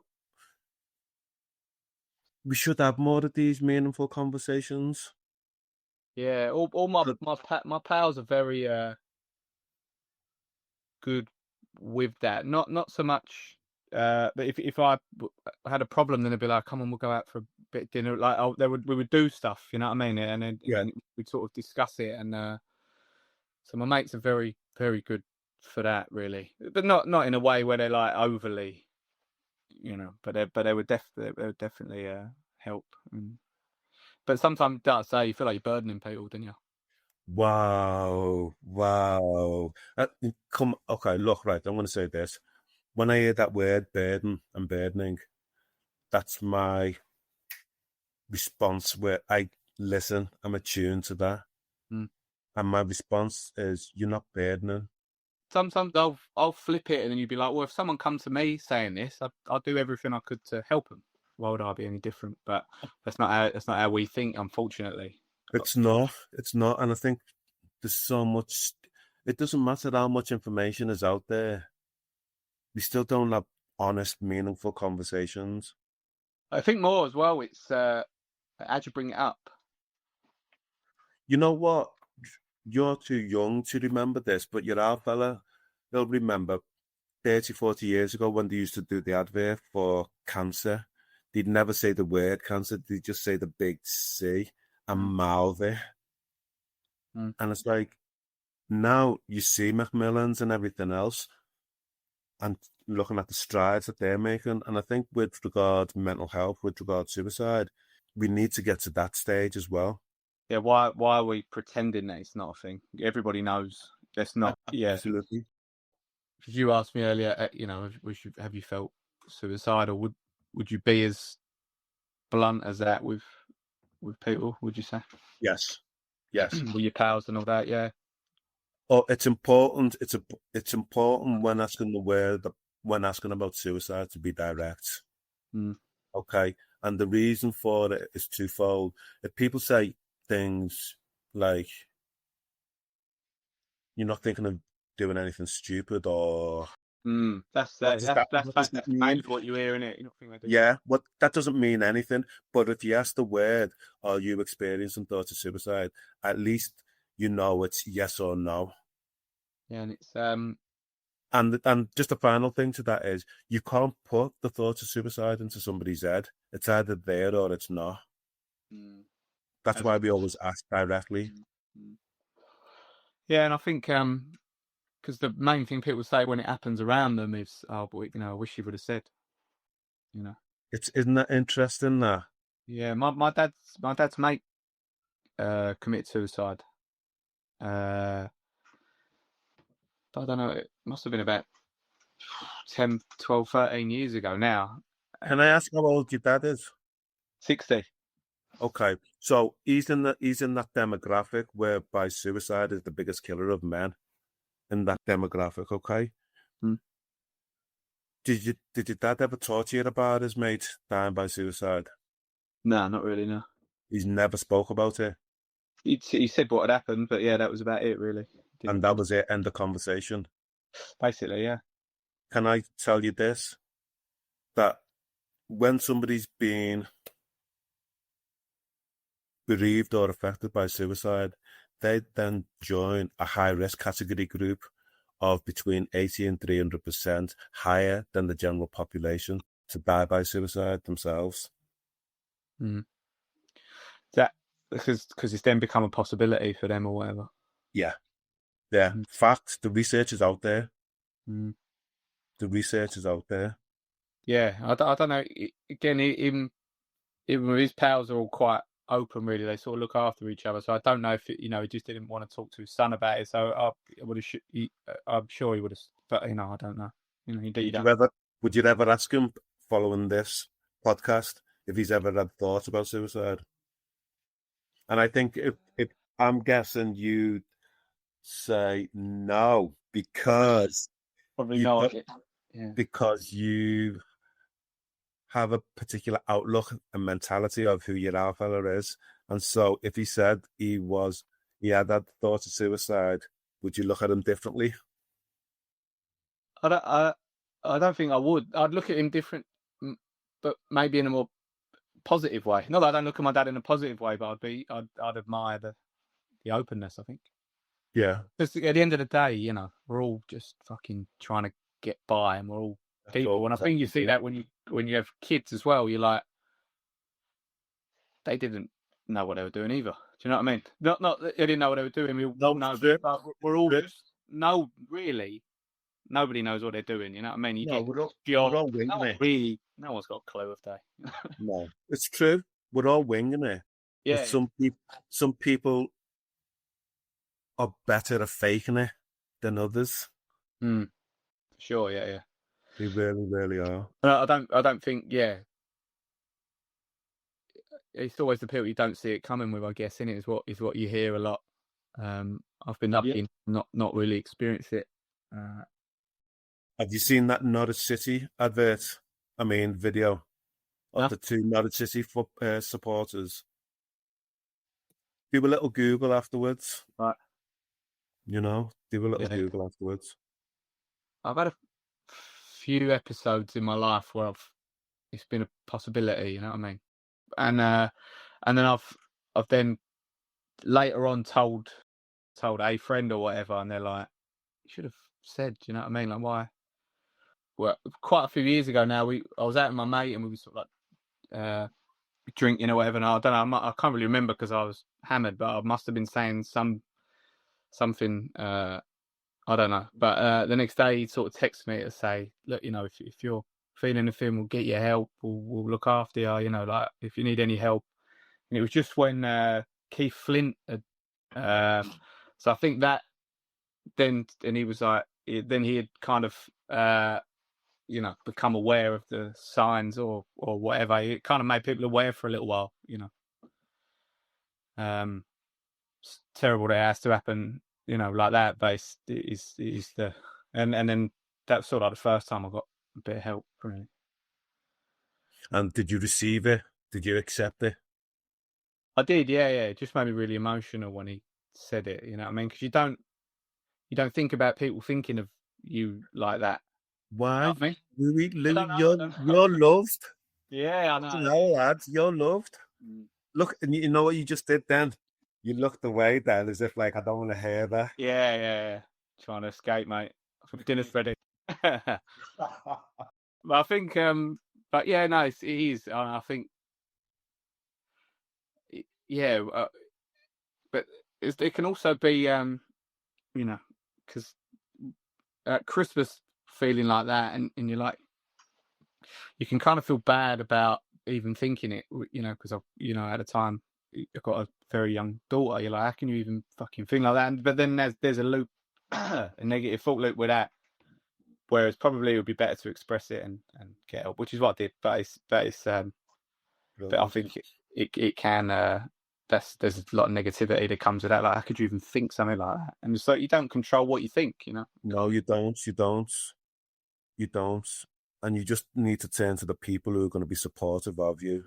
we should have more of these meaningful conversations. Yeah, all my pals are very good with that. Not so much. But if I had a problem, then they'd be like, "Come on, we'll go out for a bit of dinner." Like, we would do stuff. You know what I mean? And then we'd sort of discuss it. And so my mates are very very good for that, really. But not in a way where they're like overly, But they would definitely help. But sometimes it does say you feel like you're burdening people, don't you? Wow. Okay, look, right, I'm going to say this. When I hear that word burden and burdening, that's my response where I listen, I'm attuned to that. And my response is, you're not burdening. Sometimes I'll flip it, and then you'd be like, well, if someone comes to me saying this, I'll do everything I could to help them. Why would I be any different? But that's not how we think, unfortunately. It's not, and I think there's so much. It doesn't matter how much information is out there. We still don't have honest, meaningful conversations. I think more as well. It's how'd you bring it up? You know what? You're too young to remember this, but your old fella, they'll remember 30, 40 years ago when they used to do the advert for cancer. They'd never say the word cancer. They'd just say the big C and mouth it. And it's like, now you see Macmillans and everything else and looking at the strides that they're making. And I think with regard to mental health, with regard to suicide, we need to get to that stage as well. Yeah, why are we pretending that it's not a thing? Everybody knows that's not. Yeah, absolutely. Because you asked me earlier, have you felt suicidal? Would you be as blunt as that with people? Would you say? Yes. With your pals and all that, yeah. Oh, it's important. It's important when asking when asking about suicide to be direct. Okay, and the reason for it is twofold. If people say things like, "You're not thinking of doing anything stupid," or that's mainly what you hear, innit? You're not thinking about yeah, what that doesn't mean anything. But if you ask the word, "Are you experiencing thoughts of suicide?" at least you know it's yes or no. Yeah, and it's And just a final thing to that is you can't put the thought of suicide into somebody's head. It's either there or it's not. That's why we always ask directly. Yeah, and I think because the main thing people say when it happens around them is, "Oh, but I wish you would have said," Isn't that interesting? That Yeah, my dad's mate committed suicide. I don't know. It must have been about 10, 12, 13 years ago now. can I ask how old your dad is? 60. Okay, so he's in that demographic whereby suicide is the biggest killer of men. In that demographic, okay. Did your dad ever talk to you about his mate dying by suicide? No, not really. No. He's never spoke about it, He said what had happened, but yeah, that was about it, really. and that was it. End of conversation. Basically, yeah. Can I tell you this? That when somebody's been bereaved or affected by suicide, they then join a high-risk category group of between 80 and 300% higher than the general population to die by suicide themselves. That because it's then become a possibility for them or whatever. Yeah. Fact, the research is out there. The research is out there. Yeah, I don't know. Again, even with his pals are all quite open, really. They sort of look after each other. So I don't know if he just didn't want to talk to his son about it. So I'm sure he would have, but I don't know. Would you ever ask him following this podcast if he's ever had thoughts about suicide? And I think if I'm guessing you'd say no because probably not. Yeah. Because you have a particular outlook and mentality of who your alpha fella is. And so if he said he had that thought of suicide, would you look at him differently? I don't think I would. I'd look at him different, but maybe in a more positive way. Not that I don't look at my dad in a positive way, but I'd admire the openness, I think. Yeah. Because at the end of the day, we're all just fucking trying to get by, and we're all people. And I think you see that when you have kids as well. You're like, they didn't know what they were doing either. Do you know what I mean? Not they didn't know what they were doing. We all know, but we're all just really. Nobody knows what they're doing. You know what I mean? We're all winging it. Really, no one's got a clue, have they? No, it's true. We're all winging it. Yeah. But some people are better at faking it than others. Sure, yeah. They really, really are. I don't think, yeah. It's always the people you don't see it coming with, I guess, innit? Is what you hear a lot. I've been lucky not really experienced it. Have you seen that Norwich City advert? I mean, video of the two Norwich City supporters. Do a little Google afterwards. Right. Do a little Google afterwards. I've had a few episodes in my life where it's been a possibility, you know what I mean? And then I've then later on told a friend or whatever, and they're like, "You should have said," you know what I mean? Like, why? Well, quite a few years ago now, I was out with my mate and we were sort of like drinking or whatever. And I don't know, I can't really remember because I was hammered, but I must have been saying something. I don't know. But the next day, he sort of texted me to say, "Look, if you're feeling anything, we'll get you help. We'll look after you. Like if you need any help." And it was just when Keith Flint had. So I think that then, and he was like, then he had kind of. Become aware of the signs or whatever. It kind of made people aware for a little while, It's terrible that it has to happen, like that, but and then that's sort of like the first time I got a bit of help, really. And did you receive it? Did you accept it? I did, yeah. It just made me really emotional when he said it, you know what I mean? Because you don't think about people thinking of you like that. Why? Louie, you're loved. Yeah, I know. Lads, you're loved. Look, and you know what you just did then? You looked away then as if like I don't want to hear that. Yeah. Trying to escape, mate. Dinner's ready. But I think, but yeah, no, it is. I think, yeah, but it can also be, you know, because at Christmas feeling like that, and you're like, you can kind of feel bad about even thinking it, you know, because at a time I've got a very young daughter. You're like, how can you even fucking think like that? But then there's a loop, a negative thought loop with that. Whereas probably it would be better to express it and get help, which is what I did. But I think it can. There's a lot of negativity that comes with that. Like, how could you even think something like that? And it's like you don't control what you think, you know. No, you don't. And you just need to turn to the people who are going to be supportive of you,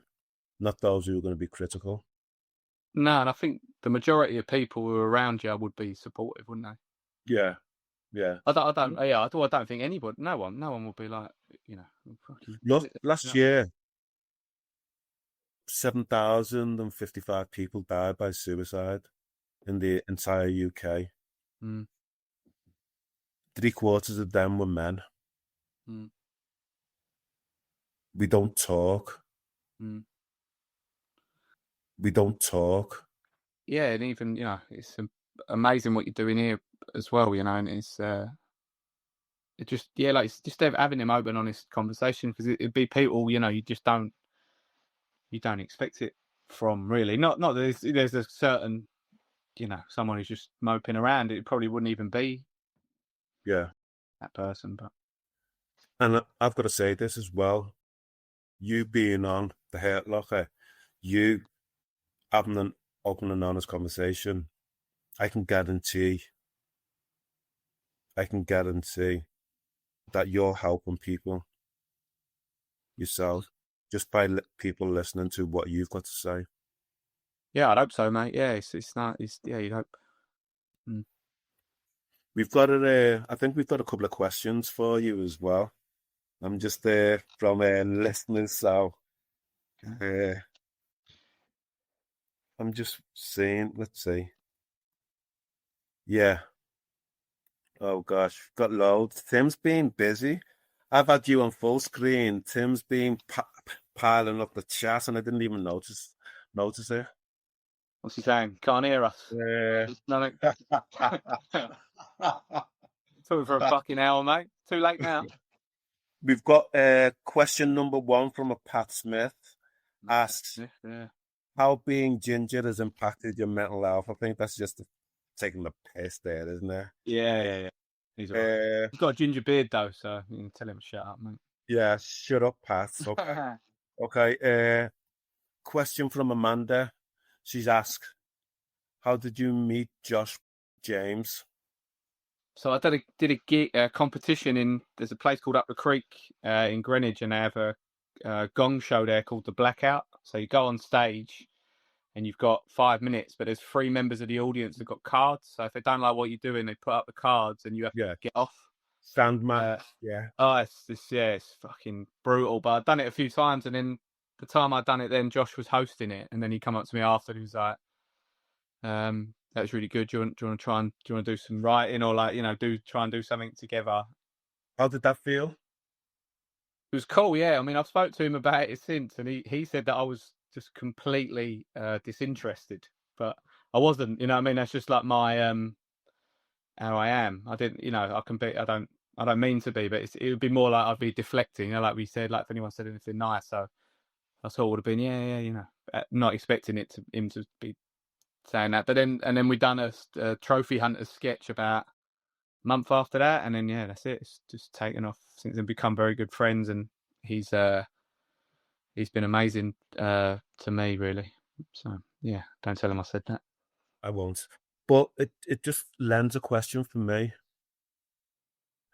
not those who are going to be critical. No, and I think the majority of people who are around you would be supportive, wouldn't they? Yeah. I don't think anybody, no one would be like, you know. Look, last year, 7,055 people died by suicide in the entire UK. 3/4 of them were men. We don't talk. We don't talk. Yeah, and even, you know, it's amazing what you're doing here as well, you know, and it's it just, yeah, like it's just having them open, honest conversation, because it'd be people, you know, you don't expect it from, really. Not that there's a certain, you know, someone who's just moping around. It probably wouldn't even be that person. But and I've got to say this as well. You being on the Hurt Locker, you having an open and honest conversation, I can guarantee that you're helping people yourself just by people listening to what you've got to say. Yeah, I'd hope so, mate. Yeah, you'd hope. We've got I think we've got a couple of questions for you as well. I'm just there from listeners, so I'm just saying. Let's see. Yeah. Oh gosh, got loads. Tim's been busy. I've had you on full screen. Tim's been piling up the chat, and I didn't even notice it. What's he saying? Can't hear us. Nothing. Talking for a fucking hour, mate. Too late now. We've got question number 1 from a Pat Smith. Asks, how being ginger has impacted your mental health? I think that's just taking the piss there, isn't it? Yeah. He's right. He's got a ginger beard though, so you can tell him to shut up, mate. Yeah, shut up, Pat. Okay. Question from Amanda. She's asked, how did you meet Josh James? So I did a gig, competition there's a place called Up the Creek in Greenwich, and they have a gong show there called the Blackout. So you go on stage and you've got 5 minutes, but there's 3 members of the audience that got cards. So if they don't like what you're doing, they put up the cards and you have to get off. Sandman. Yeah. Oh, it's fucking brutal. But I've done it a few times, and then the time I'd done it, then Josh was hosting it, and then he come up to me after and he was like, that was really good. Do you want to do some writing, or like, you know, try and do something together? How did that feel? It was cool, yeah. I mean, I've spoke to him about it since, and he said that I was just completely disinterested, but I wasn't. You know what I mean? That's just like my how I am. I didn't, you know, I don't mean to be, but it would be more like I'd be deflecting. You know, like we said, like if anyone said anything nice, so I thought it would have been yeah, you know, not expecting him to be saying that. But then we done a trophy hunters sketch about a month after that, and then yeah, that's it. It's just taken off since. We've become very good friends, and he's been amazing to me, really. So yeah, don't tell him I said that. I won't. But it just lends a question for me.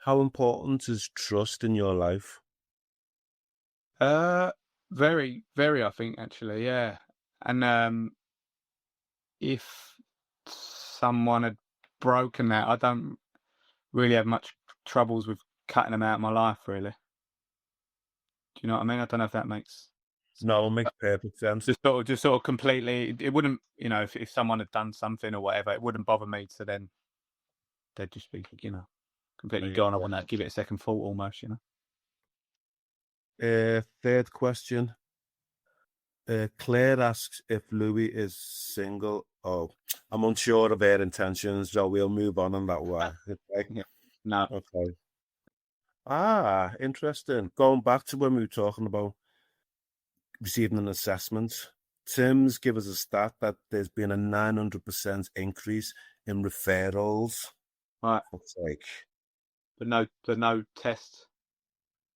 How important is trust in your life? Very, very, I think, actually, yeah. And if someone had broken that, I don't really have much troubles with cutting them out of my life, really. Do you know what I mean? I don't know if that makes No, it makes perfect sense. Just sort of completely. It wouldn't, you know, if someone had done something or whatever, it wouldn't bother me. So then they'd just be, you know, completely gone. I want to give it a second thought, almost, you know. Third question. Claire asks if Louie is single. Oh, I'm unsure of her intentions, so we'll move on that one. Okay. Yeah. No. Okay. Ah, interesting. Going back to when we were talking about receiving an assessment, Tim's give us a stat that there's been a 900% increase in referrals. Right. Looks like. But no test.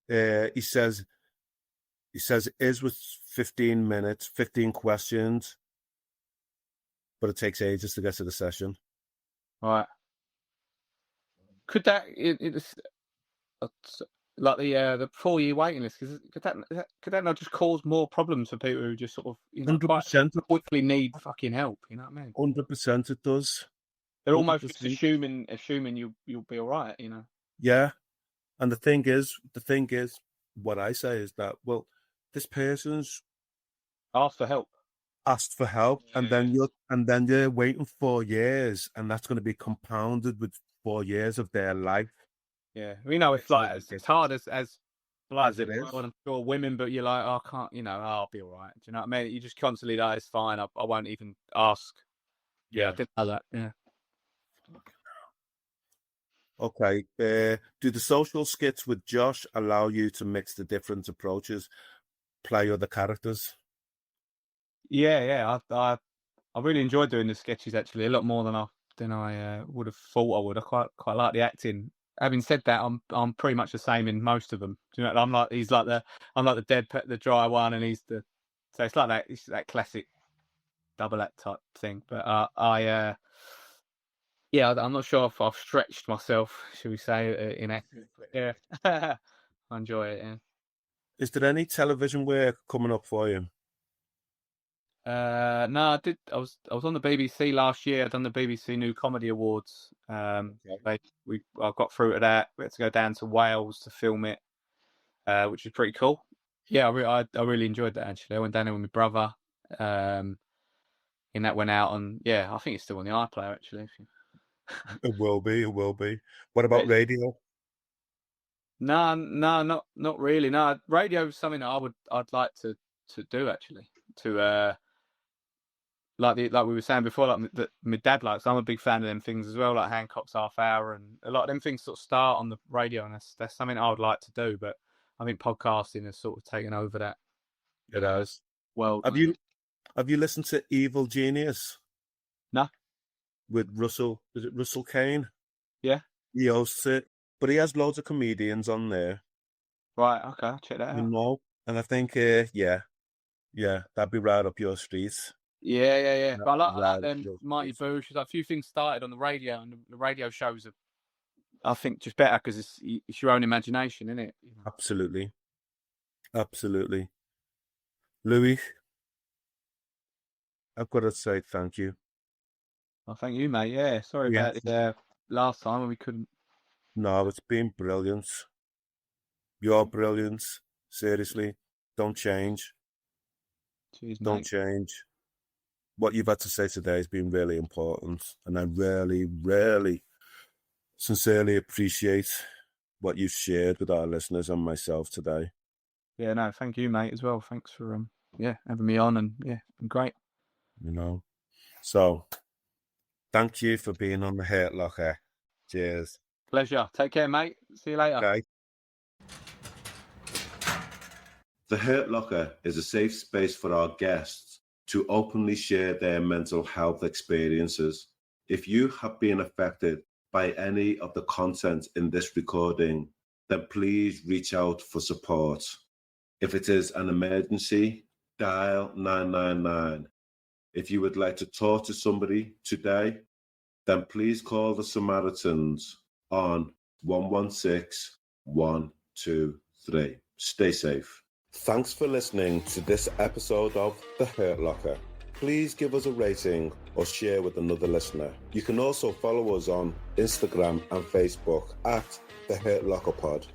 He says it is with 15 minutes, 15 questions, but it takes ages to get to the session. Right. Could that it's like the 4-year waiting list? Could that not just cause more problems for people who just sort of, you know, 100% quickly need fucking help? You know what I mean? 100% it does. They're almost 100%. just assuming you'll be all right. You know. Yeah, and the thing is, what I say is that, well, this person's asked for help, and then you're waiting 4 years, and that's going to be compounded with 4 years of their life. Yeah, we know it's like as hard as it is. I'm sure women, but you're like, oh, I can't, you know, I'll be all right. Do you know what I mean? You just constantly like, it's fine. I won't even ask. Yeah, I didn't know that. Yeah. Okay. Do the social skits with Josh allow you to mix the different approaches, play other characters? Yeah. I really enjoyed doing the sketches, actually, a lot more than I would have thought I would. I quite like the acting. Having said that, I'm pretty much the same in most of them. Do you know? I'm like the dry one, and so it's like that. It's that classic double act type thing. But I'm not sure if I've stretched myself, should we say, in acting. Yeah, I enjoy it. Yeah. Is there any television work coming up for you? No, I did. I was on the BBC last year. I'd done the BBC New Comedy Awards. I got through to that. We had to go down to Wales to film it, which is pretty cool. Yeah, I really enjoyed that, actually. I went down there with my brother. And that went out on, I think it's still on the iPlayer, actually. It will be. What about radio? No, not really. No, radio is something that I'd like to do, actually. To like we were saying before, like that my dad likes. I'm a big fan of them things as well, like Hancock's Half Hour, and a lot of them things sort of start on the radio, and that's something I would like to do. But I think podcasting has sort of taken over that. It has. Well, Have you listened to Evil Genius? No. With Russell, is it Russell Kane? Yeah. He hosts it, but he has loads of comedians on there. Right. Okay. I'll check that out. You know, and I think, that'd be right up your street. Yeah. But I like them Mighty Boosh. There's a few things started on the radio, and the radio shows are, I think, just better because it's your own imagination, isn't it? Absolutely. Louie, I've got to say thank you. Well, thank you, mate. Yeah, sorry about it last time when we couldn't. No, it's been brilliant. You're brilliant. Seriously, don't change. Cheers, mate. Don't change. What you've had to say today has been really important, and I really, really sincerely appreciate what you've shared with our listeners and myself today. Yeah, no, thank you, mate, as well. Thanks for having me on, and it's been great. You know, so thank you for being on the Hurt Locker. Cheers. Pleasure. Take care, mate. See you later. Okay. The Hurt Locker is a safe space for our guests to openly share their mental health experiences. If you have been affected by any of the content in this recording, then please reach out for support. If it is an emergency, dial 999. If you would like to talk to somebody today, then please call the Samaritans on 116 123. Stay safe. Thanks for listening to this episode of The Hurt Locker. Please give us a rating or share with another listener. You can also follow us on Instagram and Facebook at The Hurt Locker Pod.